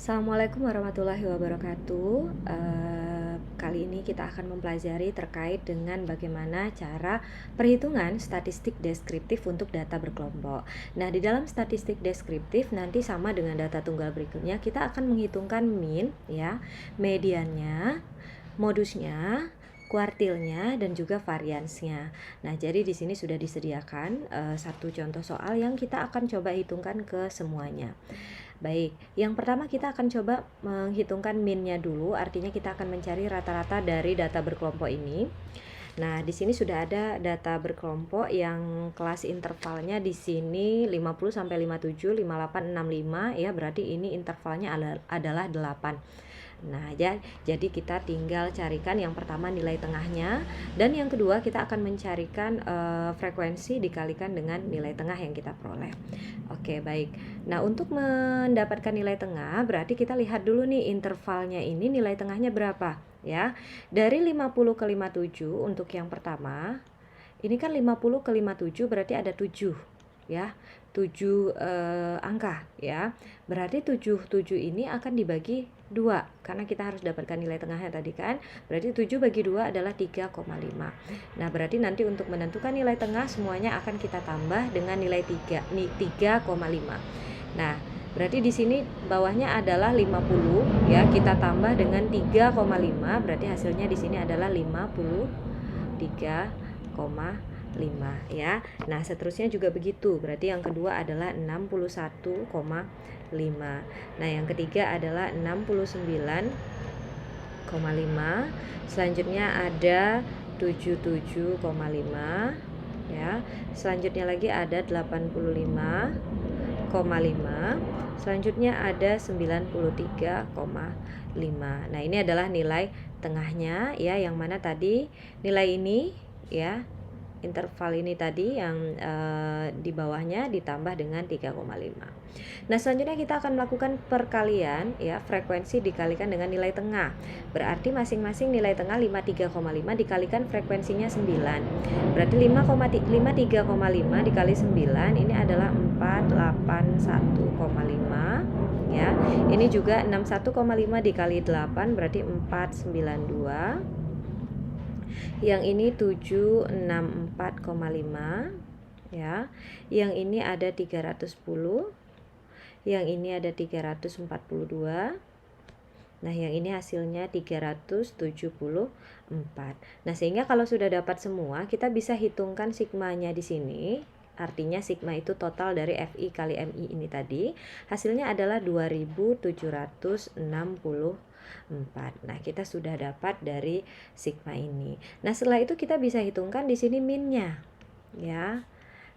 Assalamualaikum warahmatullahi wabarakatuh. Kali ini kita akan mempelajari terkait dengan bagaimana cara perhitungan statistik deskriptif untuk data berkelompok. Nah, di dalam statistik deskriptif nanti sama dengan data tunggal berikutnya, kita akan menghitungkan mean, ya, mediannya, modusnya, kuartilnya, dan juga variansnya. Nah, jadi di sini sudah disediakan satu contoh soal yang kita akan coba hitungkan ke semuanya. Baik, yang pertama kita akan coba menghitungkan min-nya dulu, artinya kita akan mencari rata-rata dari data berkelompok ini. Nah, di sini sudah ada data berkelompok yang kelas intervalnya di sini 50 sampai 57, 58, 65 ya, berarti ini intervalnya adalah 8. Nah, jadi kita tinggal carikan yang pertama nilai tengahnya, dan yang kedua kita akan mencarikan frekuensi dikalikan dengan nilai tengah yang kita peroleh. Oke, baik. Nah, untuk mendapatkan nilai tengah berarti kita lihat dulu nih intervalnya ini nilai tengahnya berapa ya. Dari 50 ke 57 untuk yang pertama, ini kan 50 ke 57 berarti ada 7 ya. 7 angka ya. Berarti 7 ini akan dibagi 2 karena kita harus dapatkan nilai tengahnya tadi kan. Berarti 7 bagi 2 adalah 3,5. Nah, berarti nanti untuk menentukan nilai tengah semuanya akan kita tambah dengan nilai 3,5. Nah, berarti di sini bawahnya adalah 50 ya, kita tambah dengan 3,5 berarti hasilnya di sini adalah 53,5 ya. Nah, seterusnya juga begitu. Berarti yang kedua adalah 61,5. Nah, yang ketiga adalah 69,5. Selanjutnya ada 77,5 ya. Selanjutnya lagi ada 85,5. Selanjutnya ada 93,5. Nah, ini adalah nilai tengahnya ya, yang mana tadi nilai ini ya, interval ini tadi yang di bawahnya ditambah dengan 3,5. Nah, selanjutnya kita akan melakukan perkalian ya, frekuensi dikalikan dengan nilai tengah. Berarti masing-masing nilai tengah 53,5 dikalikan frekuensinya 9. Berarti 53,5 dikali 9 ini adalah 481,5 ya. Ini juga 61,5 dikali 8 berarti 492. Yang ini 764,5 ya. Yang ini ada 310. Yang ini ada 342. Nah, yang ini hasilnya 374. Nah, sehingga kalau sudah dapat semua, kita bisa hitungkan sigmanya di sini. Artinya sigma itu total dari FI kali MI ini tadi. Hasilnya adalah 2764. Nah, kita sudah dapat dari sigma ini. Nah, setelah itu kita bisa hitungkan di sini minnya. Ya.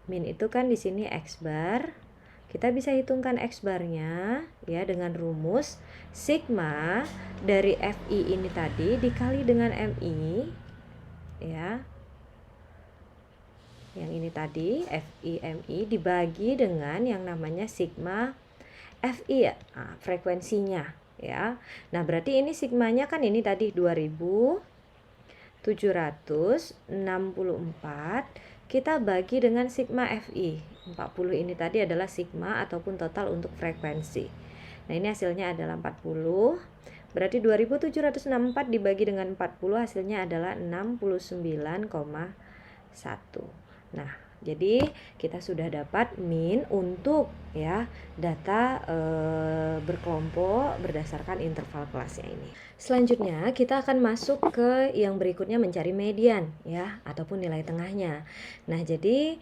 Min itu kan di sini X bar. Kita bisa hitungkan X barnya ya dengan rumus sigma dari FI ini tadi dikali dengan MI ya. Yang ini tadi FI MI dibagi dengan yang namanya sigma FI ya, frekuensinya ya. Nah, berarti ini sigmanya kan ini tadi 2764 kita bagi dengan sigma FI 40 ini tadi adalah sigma ataupun total untuk frekuensi. Nah, ini hasilnya adalah 40. Berarti 2764 dibagi dengan 40 hasilnya adalah 69,1. Nah, jadi kita sudah dapat min untuk ya data berkelompok berdasarkan interval kelasnya ini. Selanjutnya kita akan masuk ke yang berikutnya mencari median ya ataupun nilai tengahnya. Nah, jadi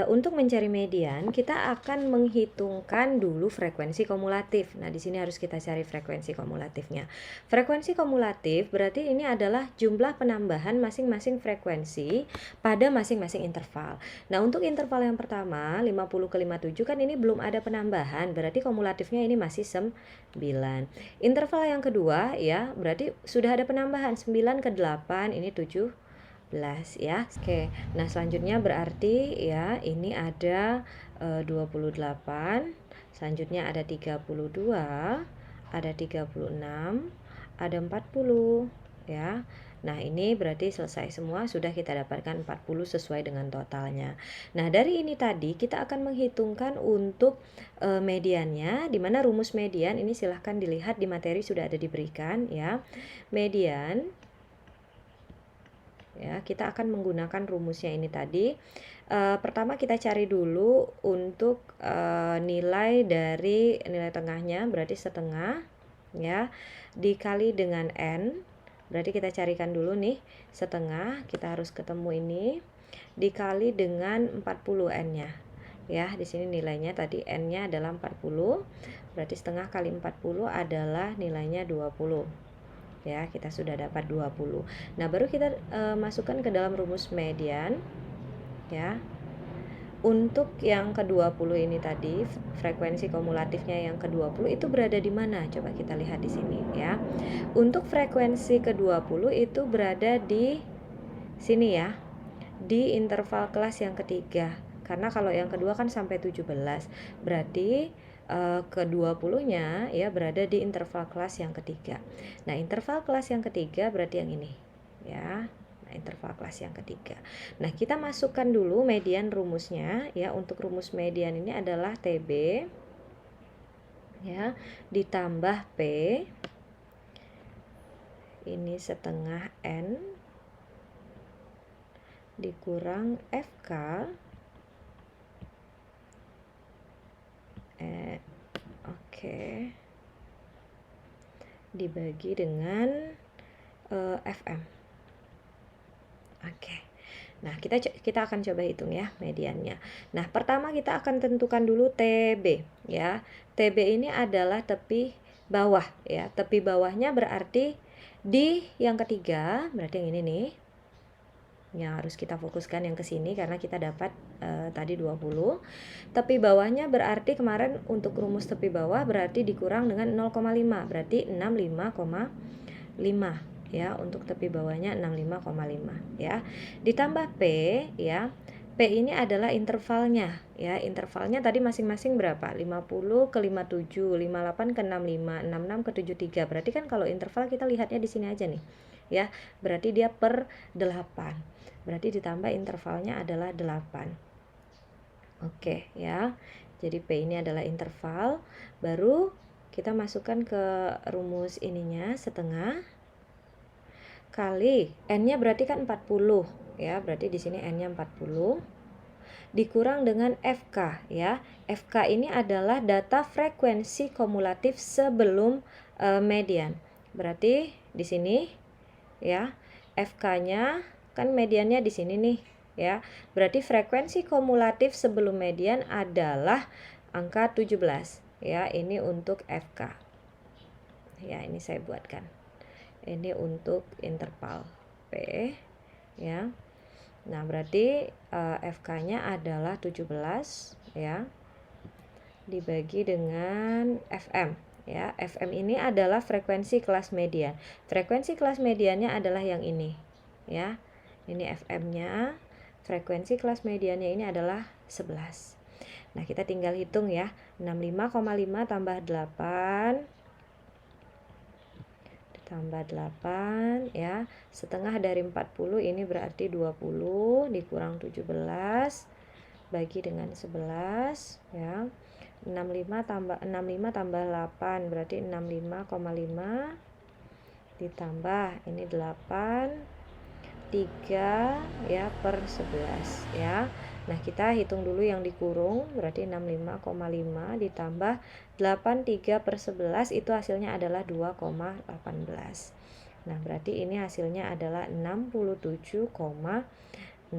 untuk mencari median kita akan menghitungkan dulu frekuensi kumulatif. Nah, di sini harus kita cari frekuensi kumulatifnya. Frekuensi kumulatif berarti ini adalah jumlah penambahan masing-masing frekuensi pada masing-masing interval. Nah, untuk interval yang pertama 50 ke 57 kan ini belum ada penambahan, berarti kumulatifnya ini masih 9. Interval yang kedua ya, berarti sudah ada penambahan 9 ke 8 ini 17 ya. Oke. Nah, selanjutnya berarti ya ini ada 28, selanjutnya ada 32, ada 36, ada 40 ya. Nah, ini berarti selesai semua, sudah kita dapatkan 40 sesuai dengan totalnya. Nah, dari ini tadi kita akan menghitungkan untuk mediannya, di mana rumus median ini silahkan dilihat di materi sudah ada diberikan ya. Median ya, kita akan menggunakan rumusnya ini tadi. Pertama kita cari dulu untuk nilai dari nilai tengahnya, berarti setengah ya, dikali dengan n. Berarti kita carikan dulu nih setengah, kita harus ketemu ini, dikali dengan 40 n-nya ya. Di sini nilainya tadi n-nya adalah 40, berarti setengah kali 40 adalah nilainya 20 ya. Kita sudah dapat 20. Nah, baru kita masukkan ke dalam rumus median ya. Untuk yang ke-20 ini tadi, frekuensi kumulatifnya yang ke-20 itu berada di mana? Coba kita lihat di sini ya. Untuk frekuensi ke-20 itu berada di sini ya, di interval kelas yang ketiga. Karena kalau yang kedua kan sampai 17. Berarti ke-20-nya ya berada di interval kelas yang ketiga. Nah, interval kelas yang ketiga berarti yang ini ya. Nah, interval kelas yang ketiga. Nah, kita masukkan dulu median rumusnya ya. Untuk rumus median ini adalah TB ya, ditambah P ini setengah N dikurang FK dibagi dengan FM. Oke. Nah, kita akan coba hitung ya mediannya. Nah, pertama kita akan tentukan dulu TB ya. TB ini adalah tepi bawah ya. Tepi bawahnya berarti di yang ketiga, berarti yang ini nih. Yang harus kita fokuskan yang ke sini karena kita dapat tadi 20. Tepi bawahnya berarti kemarin untuk rumus tepi bawah berarti dikurang dengan 0,5, berarti 65,5 ya. Untuk tepi bawahnya 65,5 ya. Ditambah P ya. P ini adalah intervalnya ya. Intervalnya tadi masing-masing berapa? 50 ke 57, 58 ke 65, 66 ke 73. Berarti kan kalau interval kita lihatnya di sini aja nih ya. Berarti dia per 8. Berarti ditambah intervalnya adalah 8. Oke ya. Jadi P ini adalah interval. Baru kita masukkan ke rumus ininya setengah kali n-nya berarti kan 40 ya. Berarti di sini n-nya 40 dikurang dengan FK ya. FK ini adalah data frekuensi kumulatif sebelum median. Berarti di sini ya, FK-nya kan mediannya di sini nih ya. Berarti frekuensi kumulatif sebelum median adalah angka 17 ya. Ini untuk FK. Ya, ini saya buatkan. Ini untuk interval P ya. Nah, berarti FK-nya adalah 17 ya. Dibagi dengan FM ya. FM ini adalah frekuensi kelas median. Frekuensi kelas mediannya adalah yang ini ya. Ini FM-nya. Frekuensi kelas mediannya ini adalah 11. Nah, kita tinggal hitung ya. 65,5 tambah 8 tambah 8 ya. Setengah dari 40 ini berarti 20 dikurang 17 bagi dengan 11 ya. 65 tambah 8 berarti 65,5 ditambah ini 8 3 ya per 11 ya. Nah, kita hitung dulu yang dikurung, berarti 65,5 ditambah 83 per 11 itu hasilnya adalah 2,18. Nah, berarti ini hasilnya adalah 67,68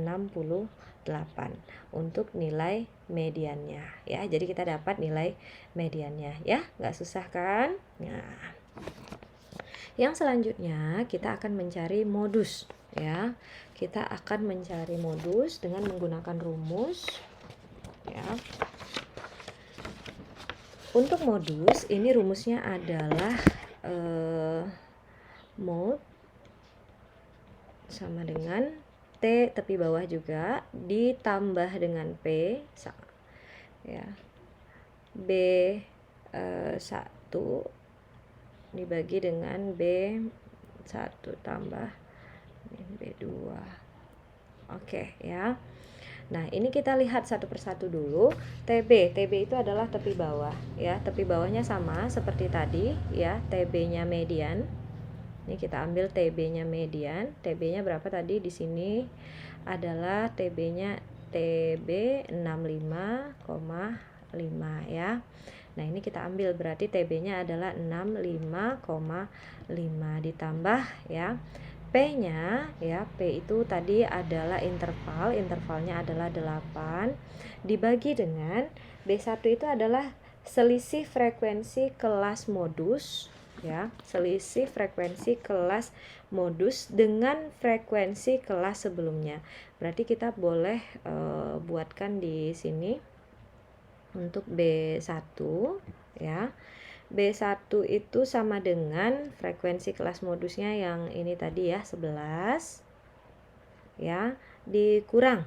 untuk nilai mediannya ya. Jadi kita dapat nilai mediannya ya, nggak susah kan? Nah, yang selanjutnya kita akan mencari modus ya. Kita akan mencari modus dengan menggunakan rumus ya. Untuk modus ini rumusnya adalah mod sama dengan T tepi bawah juga ditambah dengan P ya. B 1 dibagi dengan B1 tambah B2. Oke ya. Nah, ini kita lihat satu persatu dulu. TB itu adalah tepi bawah ya. Tepi bawahnya sama seperti tadi ya, TB-nya median. Ini kita ambil TB-nya median. TB-nya berapa tadi di sini? Adalah TB-nya TB 65,5 ya. Nah, ini kita ambil berarti TB-nya adalah 65,5 ditambah ya. P-nya ya, P itu tadi adalah interval, intervalnya adalah 8 dibagi dengan B1 itu adalah selisih frekuensi kelas modus ya, selisih frekuensi kelas modus dengan frekuensi kelas sebelumnya. Berarti kita boleh buatkan di sini untuk B1 ya. B1 itu sama dengan frekuensi kelas modusnya yang ini tadi ya, 11 ya, dikurang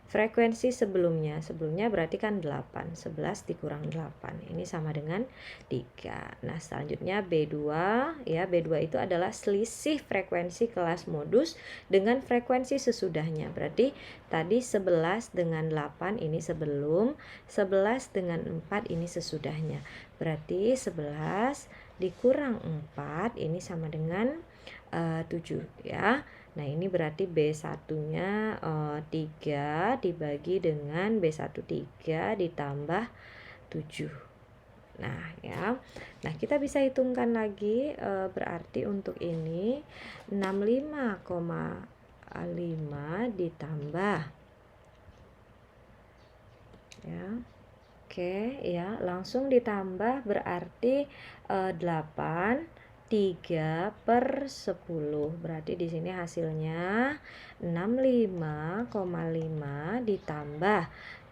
frekuensi sebelumnya. Sebelumnya berarti kan 8, 11 dikurang 8. Ini sama dengan 3. Nah, selanjutnya B2 ya, B2 itu adalah selisih frekuensi kelas modus dengan frekuensi sesudahnya. Berarti tadi 11 dengan 8 ini sebelum, 11 dengan 4 ini sesudahnya. Berarti 11 dikurang 4 ini sama dengan 7 ya. Nah, ini berarti B1-nya 3 dibagi dengan B1 3 ditambah 7. Nah, ya. Nah, kita bisa hitungkan lagi, berarti untuk ini 65,5 ditambah ya. Oke, ya, langsung ditambah berarti 8 3 per 10. Berarti di sini hasilnya 65,5 ditambah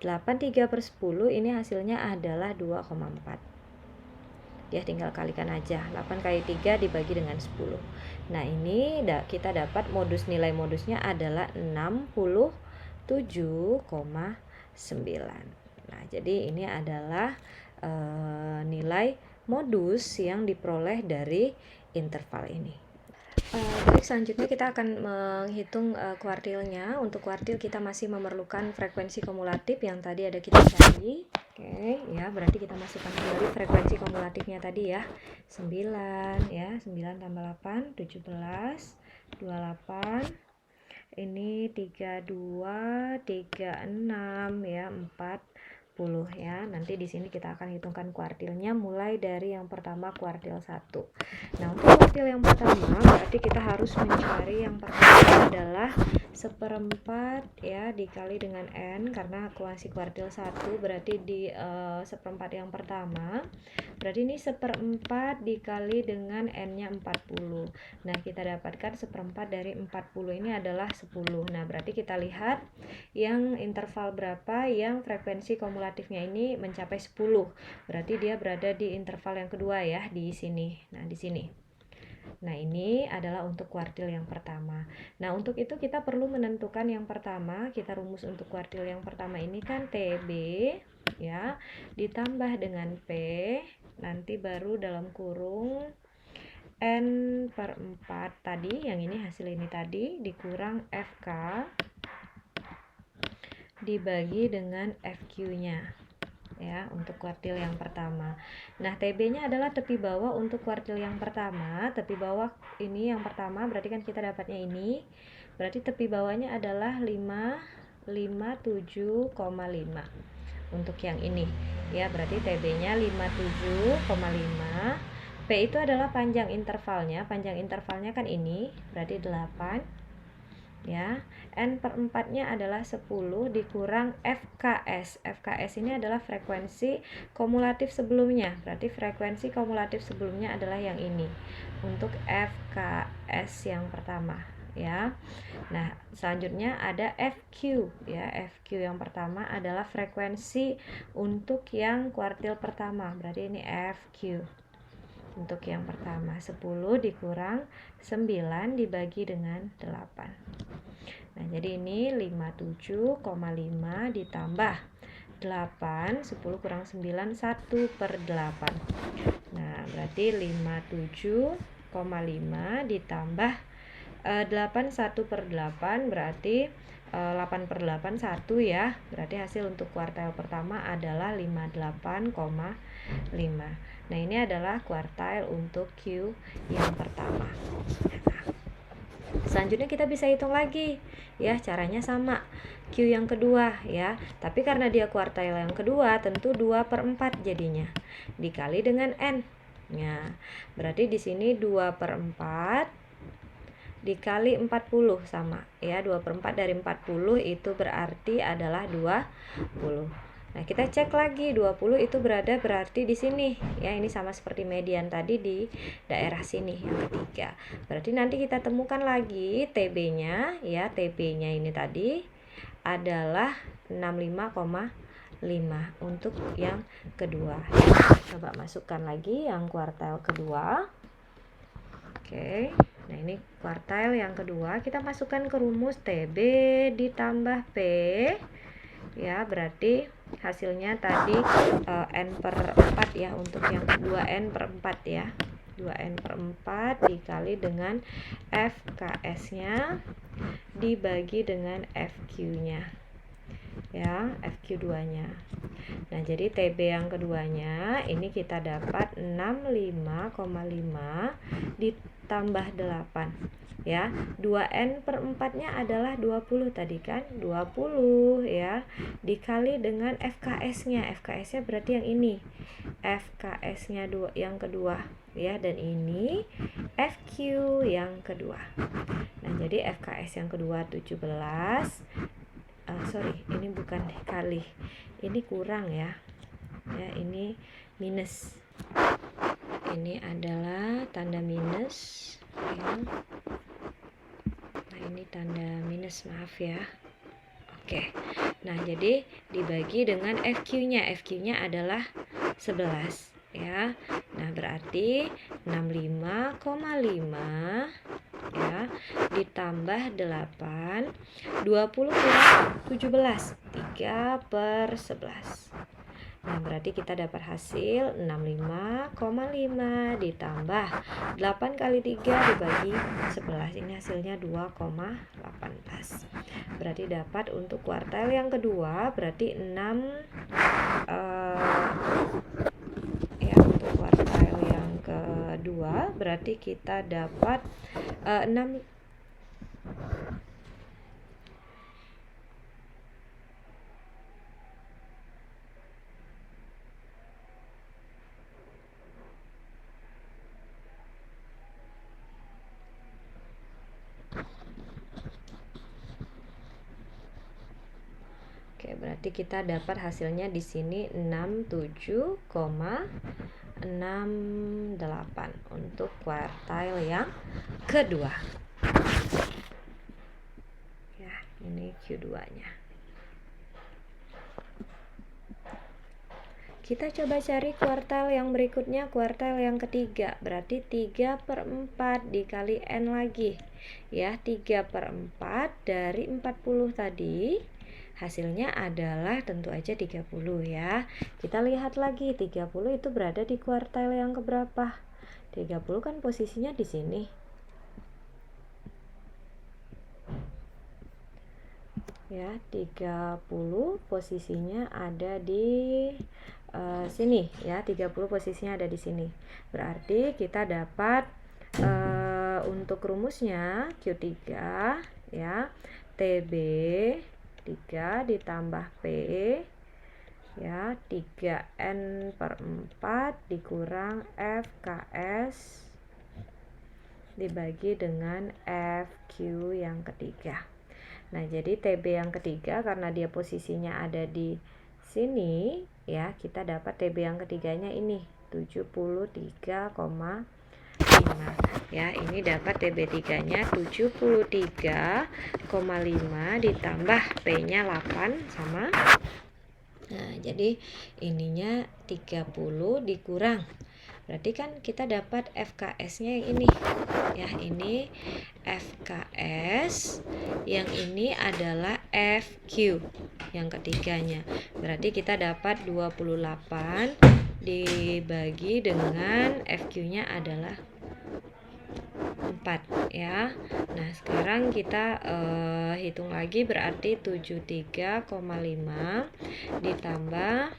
8 3 per 10, ini hasilnya adalah 2,4. Ya, tinggal kalikan aja. 8 kali 3 dibagi dengan 10. Nah, ini kita dapat nilai modusnya adalah 67,9. Nah, jadi ini adalah nilai modus yang diperoleh dari interval ini. Baik, selanjutnya kita akan menghitung kuartilnya. Untuk kuartil kita masih memerlukan frekuensi kumulatif yang tadi ada kita cari. Oke, ya, berarti kita masukkan kembali frekuensi kumulatifnya tadi ya. 9 ya, 9 tambah 8, 17, 28. Ini 32, 36 ya, 40 ya. Nanti di sini kita akan hitungkan kuartilnya mulai dari yang pertama, kuartil 1. Nah, untuk kuartil yang pertama berarti kita harus mencari yang pertama adalah 1/4 ya dikali dengan n, karena masih kuartil 1 berarti di 1/4 yang pertama. Berarti ini 1/4 dikali dengan n-nya 40. Nah, kita dapatkan 1/4 dari 40 ini adalah 10. Nah, berarti kita lihat yang interval berapa yang frekuensi kumulatifnya ini mencapai 10. Berarti dia berada di interval yang kedua ya, di sini. Nah, di sini. Nah, ini adalah untuk kuartil yang pertama. Nah, untuk itu kita perlu menentukan yang pertama. Kita rumus untuk kuartil yang pertama ini kan TB ya, ditambah dengan P, nanti baru dalam kurung n/4 tadi, yang ini hasil ini tadi, dikurang FK dibagi dengan FQ-nya ya, untuk kuartil yang pertama. Nah, TB-nya adalah tepi bawah untuk kuartil yang pertama. Tepi bawah ini yang pertama, berarti kan kita dapatnya ini. Berarti tepi bawahnya adalah 57,5 untuk yang ini ya. Berarti TB-nya 57,5. P itu adalah panjang intervalnya. Panjang intervalnya kan ini, berarti 8 ya. N/4-nya adalah 10 dikurang FKS. FKS ini adalah frekuensi kumulatif sebelumnya. Berarti frekuensi kumulatif sebelumnya adalah yang ini untuk FKS yang pertama ya. Nah, selanjutnya ada FQ ya. FQ yang pertama adalah frekuensi untuk yang kuartil pertama. Berarti ini FQ. Untuk yang pertama 10 dikurang 9 dibagi dengan 8. Nah, jadi ini 57,5 ditambah 8, 10 kurang 9, 1/8. Nah, berarti 57,5 ditambah 8 1/8 berarti 8/8 1 ya. Berarti hasil untuk kuartil pertama adalah 58,5. Nah, ini adalah kuartil untuk Q yang pertama. Nah, selanjutnya kita bisa hitung lagi ya, caranya sama. Q yang kedua ya, tapi karena dia kuartil yang kedua tentu 2/4 jadinya dikali dengan N. Nah, berarti di sini 2/4 dikali 40 sama ya, 2/4 dari 40 itu berarti adalah 20. Nah, kita cek lagi 20 itu berarti di sini ya, ini sama seperti median tadi di daerah sini yang ketiga. Berarti nanti kita temukan lagi TB-nya ya, TB-nya ini tadi adalah 65,5 untuk yang kedua. Coba masukkan lagi yang kuartil kedua. Oke. Nah, ini kuartil yang kedua, kita masukkan ke rumus TB ditambah P ya, berarti hasilnya tadi N/4 ya, untuk yang kedua N/4 ya, 2N/4 dikali dengan FKS-nya dibagi dengan FQ-nya ya, FQ2-nya. Nah, jadi TB yang keduanya ini kita dapat 65,5 ditambah 8 ya. 2N/4-nya adalah 20 tadi kan, 20 ya, dikali dengan FKS-nya. FKS-nya berarti yang ini, FKS-nya yang kedua ya, dan ini FQ yang kedua. Nah, jadi FKS yang kedua 17, ini bukan kali, ini kurang ya, ini minus, ini adalah tanda minus ya. Nah, ini tanda minus, maaf ya. Oke, nah jadi dibagi dengan FQ-nya, FQ-nya adalah 11 ya. Nah, berarti 65,5 ya ditambah 8, 20 kurang 17, 3/11. Nah, berarti kita dapat hasil 65,5 ditambah 8 kali 3 dibagi 11. Ini hasilnya 2,18. Berarti dapat untuk kuartil yang kedua berarti 6 ya, untuk kuartil yang kedua berarti kita dapat 6. Oke, berarti kita dapat hasilnya di sini 67,68 untuk kuartil yang kedua. Ya, ini Q2-nya. Kita coba cari kuartil yang berikutnya, kuartil yang ketiga. Berarti 3/4 dikali N lagi ya, 3/4 dari 40 tadi hasilnya adalah tentu aja 30 ya. Kita lihat lagi, 30 itu berada di kuartil yang keberapa? 30 kan posisinya di sini. Ya, 30 posisinya ada di sini ya, 30 posisinya ada di sini. Berarti kita dapat untuk rumusnya Q3 ya, TB 3 ditambah P ya, 3N/4 dikurang FKS dibagi dengan FQ yang ketiga. Nah, jadi TB yang ketiga karena dia posisinya ada di sini ya, kita dapat TB yang ketiganya ini 73,5 ya. Ini dapat TB3-nya 73,5 ditambah P-nya 8 sama. Nah, jadi ininya 30 dikurang, berarti kan kita dapat FKS-nya yang ini ya, ini FKS, yang ini adalah FQ yang ketiganya. Berarti kita dapat 28 dibagi dengan FQ-nya adalah 4 ya. Nah, sekarang kita hitung lagi, berarti 73,5 ditambah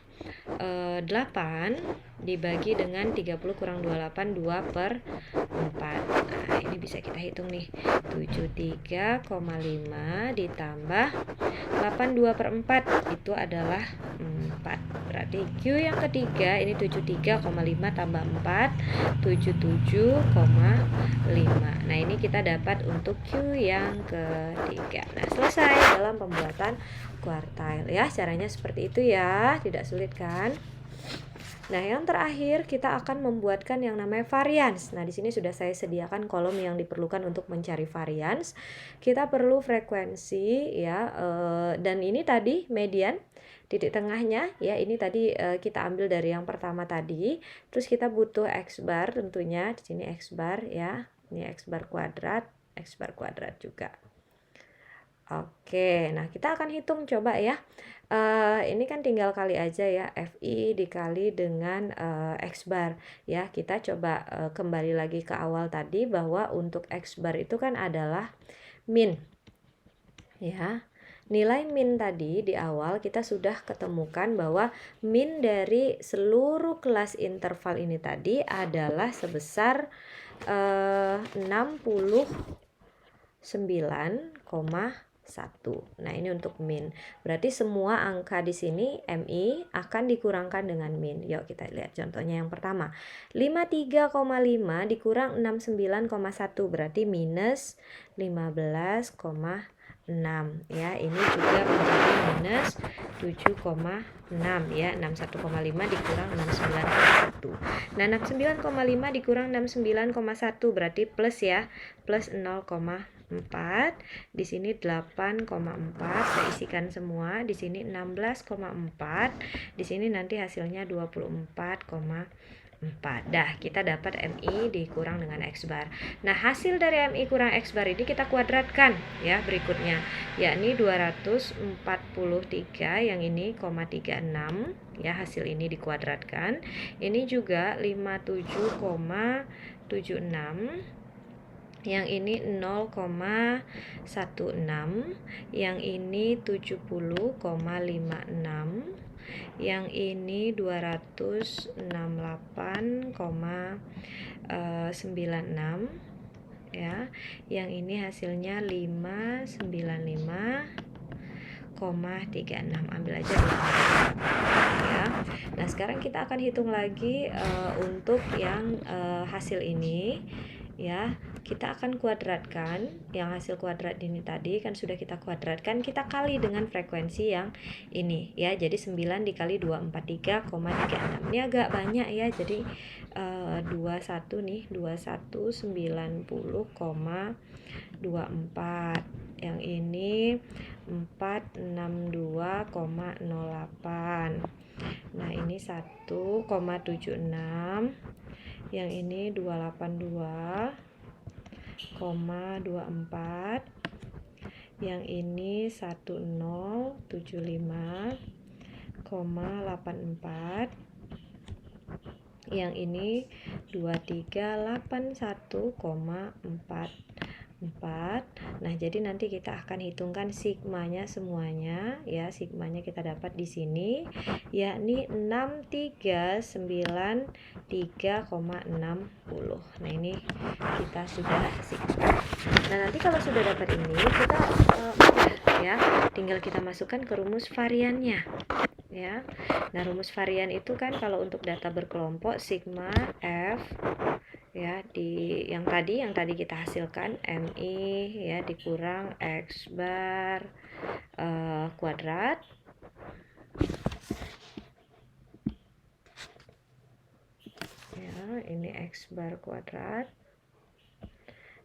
8 dibagi dengan 30 kurang 28, 2/4. Nah, ini bisa kita hitung nih. 73,5 ditambah 8, 2/4 itu adalah 4. Berarti Q yang ketiga ini 73,5 tambah 4, 77,5. Nah, ini kita dapat untuk Q yang ketiga. Nah, selesai dalam pembuatan kuartil ya. Caranya seperti itu ya, tidak sulit kan? Nah, yang terakhir kita akan membuatkan yang namanya varians. Nah, di sini sudah saya sediakan kolom yang diperlukan untuk mencari varians. Kita perlu frekuensi ya, dan ini tadi median, titik tengahnya ya, ini tadi kita ambil dari yang pertama tadi. Terus kita butuh X bar tentunya, di sini X bar ya. Ini X bar kuadrat juga. Oke, nah kita akan hitung coba ya. Ini kan tinggal kali aja ya, FI dikali dengan X bar ya. Kita coba kembali lagi ke awal tadi, bahwa untuk X bar itu kan adalah min ya. Nilai min tadi di awal kita sudah ketemukan bahwa min dari seluruh kelas interval ini tadi adalah sebesar 69,1. Nah, ini untuk min. Berarti semua angka di sini MI akan dikurangkan dengan min. Yuk kita lihat contohnya yang pertama. 53,5 dikurang 69,1 berarti minus 15,6 ya. Ini juga menjadi minus 7,6 ya. 61,5 dikurang 69,1. Nah, 69,5 dikurang 69,1 berarti plus ya. Plus 0,4. Di sini 8,4. Saya isikan semua. Di sini 16,4. Di sini nanti hasilnya 24,4. Dah, kita dapat MI dikurang dengan X bar. Nah, hasil dari MI kurang X bar ini kita kuadratkan ya berikutnya, yakni 243, yang ini 0,36 ya, hasil ini dikuadratkan. Ini juga 57,76, yang ini 0,16, yang ini 70,56, yang ini 268,96 ya, yang ini hasilnya 595,36. Ambil aja ya. Nah, sekarang kita akan hitung lagi untuk yang hasil ini ya. Kita akan kuadratkan yang hasil kuadrat ini tadi, kan sudah kita kuadratkan, kita kali dengan frekuensi yang ini ya. Jadi 9 dikali 243,36. Ini agak banyak ya, jadi 21 nih, 21 90,24. Yang ini 462,08. Nah, ini 1,76. Yang ini 282,24. Yang ini 1075,84. Yang ini 2381,44. Nah, jadi nanti kita akan hitungkan sigmanya semuanya ya. Sigmanya kita dapat di sini, yakni 6393,60. Nah, ini kita sudah sigma. Nah, nanti kalau sudah dapat ini, kita ya, tinggal kita masukkan ke rumus variannya ya. Nah, rumus varian itu kan kalau untuk data berkelompok sigma F ya, di yang tadi kita hasilkan MI ya dikurang X bar kuadrat ya, ini X bar kuadrat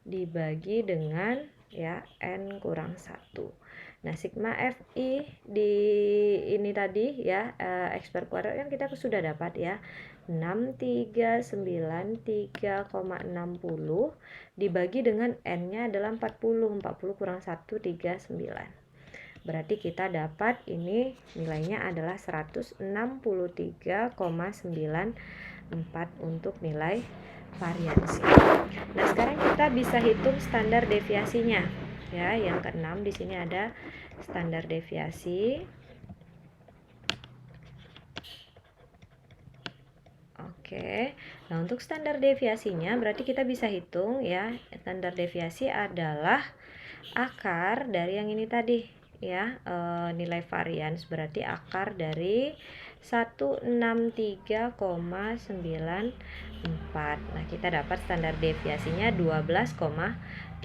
dibagi dengan ya N kurang 1. Nah, sigma FI di ini tadi ya, X bar kuadrat yang kita sudah dapat ya, 6393,60 dibagi dengan N-nya adalah 40. 40 kurang 1, 39. Berarti kita dapat ini nilainya adalah 163,98. untuk nilai variansi. Nah, sekarang kita bisa hitung standar deviasinya. Ya, yang keenam di sini ada standar deviasi. Oke. Nah, untuk standar deviasinya berarti kita bisa hitung ya. Standar deviasi adalah akar dari yang ini tadi ya, nilai varians berarti akar dari 163,94. Nah, kita dapat standar deviasinya 12,8.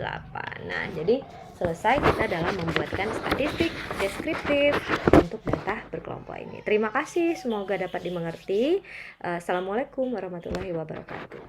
Nah, jadi selesai kita dalam membuatkan statistik deskriptif untuk data berkelompok ini. Terima kasih, semoga dapat dimengerti. Assalamualaikum warahmatullahi wabarakatuh.